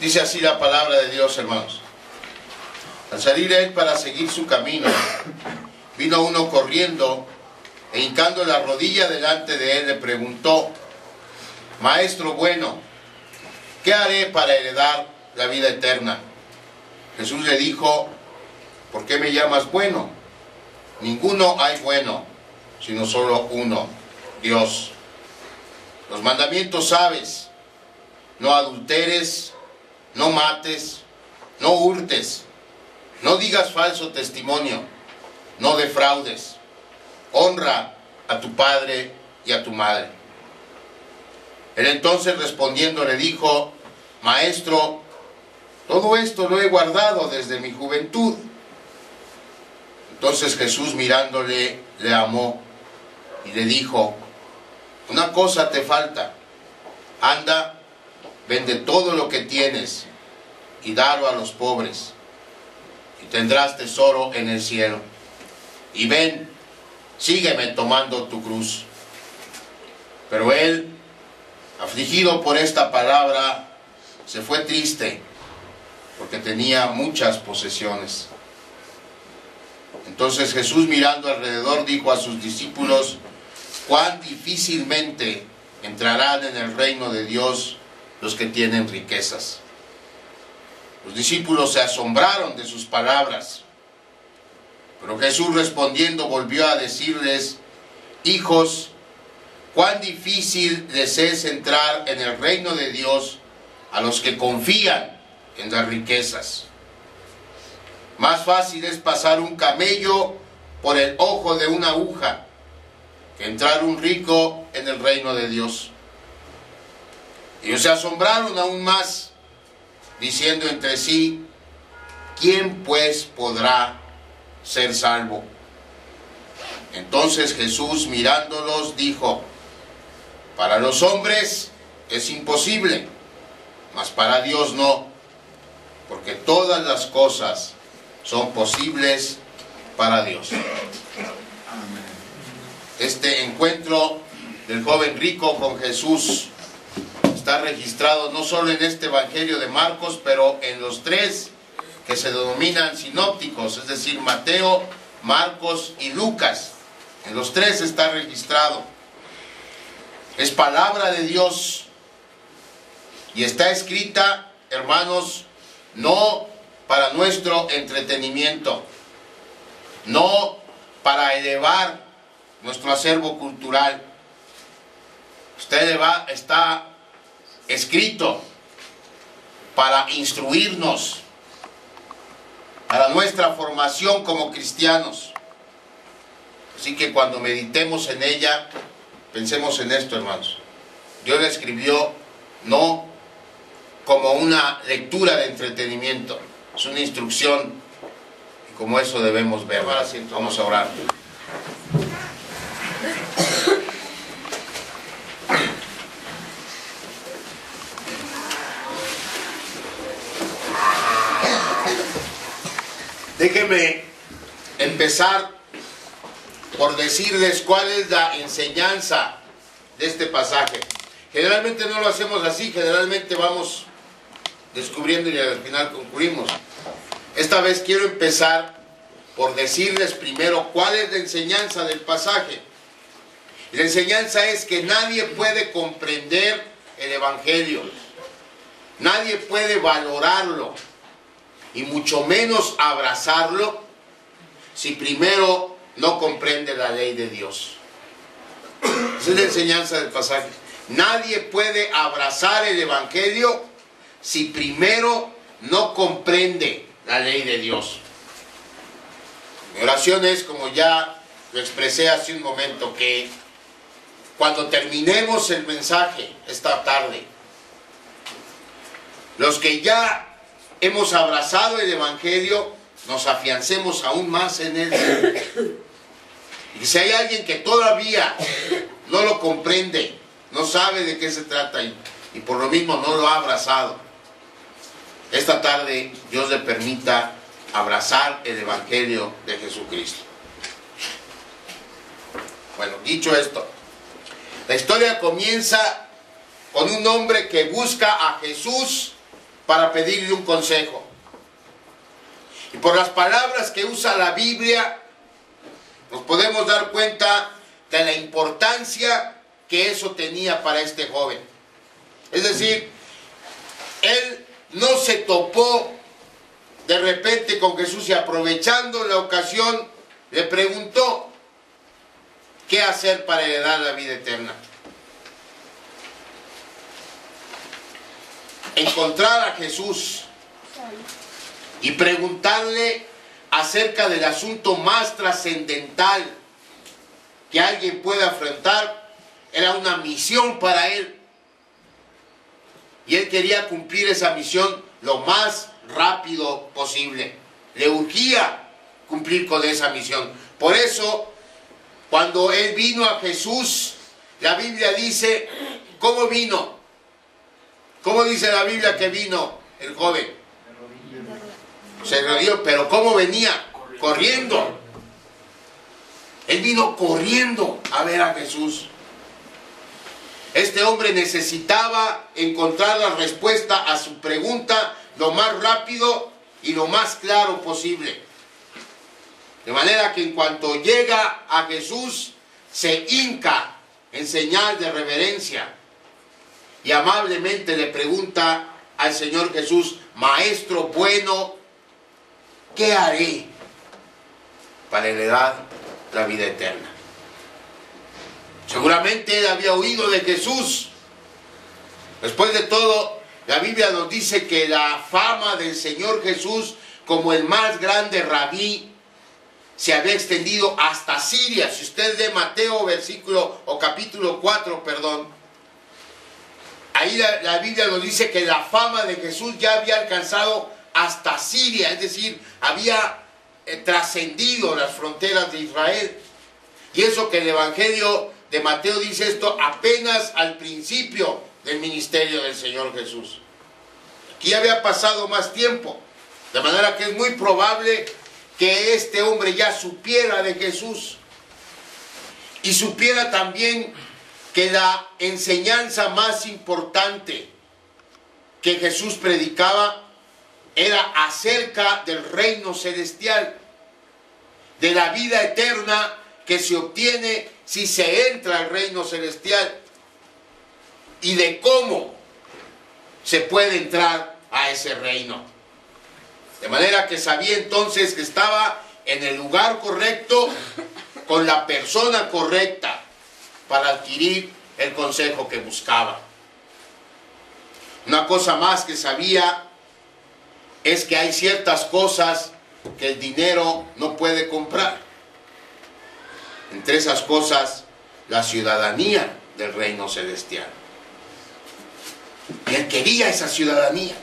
Dice así la palabra de Dios, hermanos. Al salir él para seguir su camino, vino uno corriendo e hincando la rodilla delante de él le preguntó: Maestro bueno, ¿qué haré para heredar la vida eterna? Jesús le dijo: ¿por qué me llamas bueno? Ninguno hay bueno, sino solo uno, Dios. Los mandamientos sabes: no adulteres, no mates, no hurtes, no digas falso testimonio, no defraudes, honra a tu padre y a tu madre. Él entonces respondiendo le dijo: Maestro, todo esto lo he guardado desde mi juventud. Entonces Jesús mirándole, le amó y le dijo: una cosa te falta, anda, vende todo lo que tienes y dalo a los pobres, y tendrás tesoro en el cielo. Y ven, sígueme tomando tu cruz. Pero él, afligido por esta palabra, se fue triste, porque tenía muchas posesiones. Entonces Jesús, mirando alrededor, dijo a sus discípulos: cuán difícilmente entrarán en el reino de Dios los que tienen riquezas. Los discípulos se asombraron de sus palabras, pero Jesús respondiendo volvió a decirles: hijos, cuán difícil les es entrar en el reino de Dios a los que confían en las riquezas. Más fácil es pasar un camello por el ojo de una aguja que entrar un rico en el reino de Dios. Ellos se asombraron aún más, diciendo entre sí: ¿quién pues podrá ser salvo? Entonces Jesús, mirándolos, dijo: para los hombres es imposible, mas para Dios no, porque todas las cosas son posibles para Dios. Este encuentro del joven rico con Jesús está registrado no solo en este Evangelio de Marcos, pero en los tres que se denominan sinópticos, es decir, Mateo, Marcos y Lucas. En los tres está registrado. Es palabra de Dios y está escrita, hermanos, no para nuestro entretenimiento, no para elevar nuestro acervo cultural. Está escrito para instruirnos, para nuestra formación como cristianos. Así que cuando meditemos en ella, pensemos en esto, hermanos. Dios la escribió no como una lectura de entretenimiento, es una instrucción, y como eso debemos verla. Vamos a orar. Déjenme empezar por decirles cuál es la enseñanza de este pasaje. Generalmente no lo hacemos así, generalmente vamos descubriendo y al final concluimos. Esta vez quiero empezar por decirles primero cuál es la enseñanza del pasaje. Y la enseñanza es que nadie puede comprender el Evangelio, nadie puede valorarlo, y mucho menos abrazarlo, si primero no comprende la ley de Dios. Esa es la enseñanza del pasaje. Nadie puede abrazar el Evangelio si primero no comprende la ley de Dios. Mi oración es, como ya lo expresé hace un momento, que cuando terminemos el mensaje esta tarde, los que ya hemos abrazado el Evangelio, nos afiancemos aún más en él. Y si hay alguien que todavía no lo comprende, no sabe de qué se trata y por lo mismo no lo ha abrazado, esta tarde Dios le permita abrazar el Evangelio de Jesucristo. Bueno, dicho esto, la historia comienza con un hombre que busca a Jesús para pedirle un consejo. Y por las palabras que usa la Biblia, nos podemos dar cuenta de la importancia que eso tenía para este joven. Es decir, él no se topó de repente con Jesús y aprovechando la ocasión le preguntó qué hacer para heredar la vida eterna. Encontrar a Jesús y preguntarle acerca del asunto más trascendental que alguien pueda afrontar era una misión para él. Y él quería cumplir esa misión lo más rápido posible. Le urgía cumplir con esa misión. Por eso, cuando él vino a Jesús, la Biblia dice, ¿cómo vino? ¿Cómo dice la Biblia que vino el joven? Se arrodilló, pero ¿cómo venía? Corriendo. Él vino corriendo a ver a Jesús. Este hombre necesitaba encontrar la respuesta a su pregunta lo más rápido y lo más claro posible. De manera que en cuanto llega a Jesús, se hinca en señal de reverencia y amablemente le pregunta al Señor Jesús, Maestro bueno, ¿qué haré para heredar la vida eterna? Seguramente él había oído de Jesús. Después de todo, la Biblia nos dice que la fama del Señor Jesús como el más grande rabí se había extendido hasta Siria. Si usted lee Mateo capítulo 4, ahí la Biblia nos dice que la fama de Jesús ya había alcanzado hasta Siria, es decir, había trascendido las fronteras de Israel. Y eso que el Evangelio de Mateo dice esto apenas al principio del ministerio del Señor Jesús. Aquí había pasado más tiempo, de manera que es muy probable que este hombre ya supiera de Jesús y supiera también que la enseñanza más importante que Jesús predicaba era acerca del reino celestial, de la vida eterna que se obtiene si se entra al reino celestial y de cómo se puede entrar a ese reino. De manera que sabía entonces que estaba en el lugar correcto, con la persona correcta para adquirir el consejo que buscaba. Una cosa más que sabía es que hay ciertas cosas que el dinero no puede comprar. Entre esas cosas, la ciudadanía del reino celestial. Y él quería esa ciudadanía.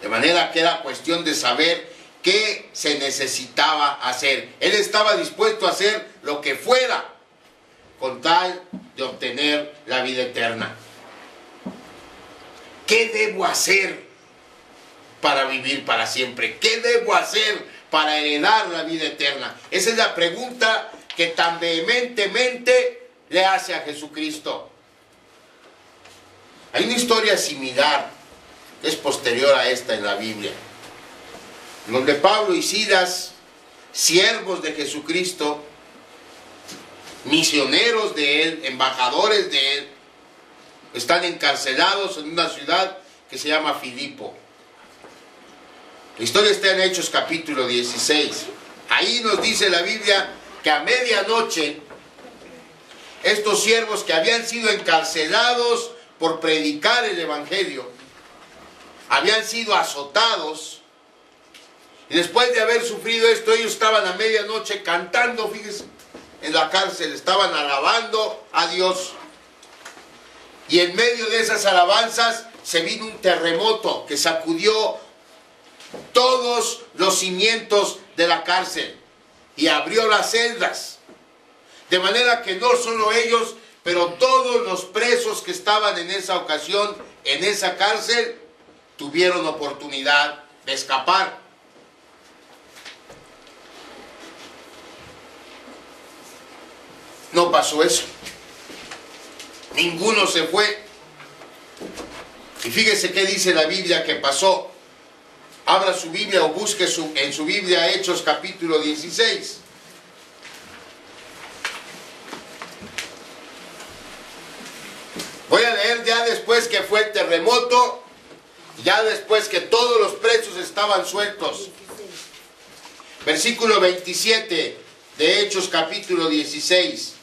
De manera que era cuestión de saber qué se necesitaba hacer. Él estaba dispuesto a hacer lo que fuera con tal de obtener la vida eterna. ¿Qué debo hacer para vivir para siempre? ¿Qué debo hacer para heredar la vida eterna? Esa es la pregunta que tan vehementemente le hace a Jesucristo. Hay una historia similar, que es posterior a esta en la Biblia, donde Pablo y Silas, siervos de Jesucristo, misioneros de él, embajadores de él, están encarcelados en una ciudad que se llama Filipo. La historia está en Hechos capítulo 16. Ahí nos dice la Biblia que a medianoche estos siervos que habían sido encarcelados por predicar el Evangelio, habían sido azotados, y después de haber sufrido esto, ellos estaban a medianoche cantando, fíjense, en la cárcel, estaban alabando a Dios. Y en medio de esas alabanzas se vino un terremoto que sacudió todos los cimientos de la cárcel y abrió las celdas. De manera que no solo ellos, pero todos los presos que estaban en esa ocasión, en esa cárcel, tuvieron oportunidad de escapar. No pasó eso. Ninguno se fue. Y fíjese qué dice la Biblia que pasó. Abra su Biblia o busque en su Biblia Hechos capítulo 16. Voy a leer ya después que fue el terremoto, ya después que todos los presos estaban sueltos. Versículo 27 de Hechos capítulo 16.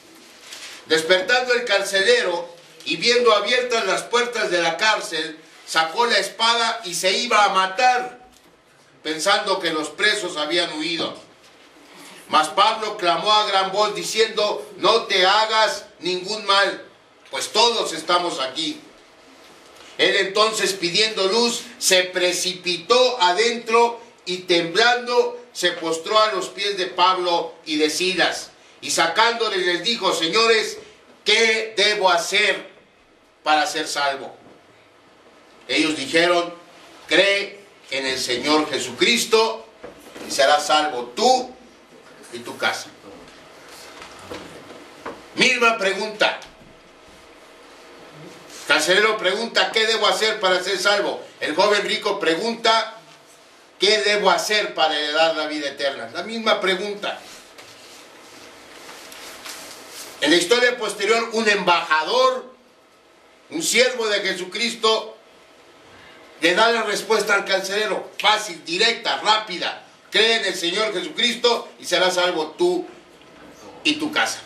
Despertando el carcelero y viendo abiertas las puertas de la cárcel, sacó la espada y se iba a matar, pensando que los presos habían huido. Mas Pablo clamó a gran voz diciendo: no te hagas ningún mal, pues todos estamos aquí. Él entonces, pidiendo luz, se precipitó adentro y temblando se postró a los pies de Pablo y de Silas, y sacándoles les dijo: señores, ¿qué debo hacer para ser salvo? Ellos dijeron: cree en el Señor Jesucristo y serás salvo tú y tu casa. Misma pregunta. El carcelero pregunta: ¿qué debo hacer para ser salvo? El joven rico pregunta: ¿qué debo hacer para heredar la vida eterna? La misma pregunta. En la historia posterior, un embajador, un siervo de Jesucristo, le da la respuesta al carcelero, fácil, directa, rápida: cree en el Señor Jesucristo y serás salvo tú y tu casa.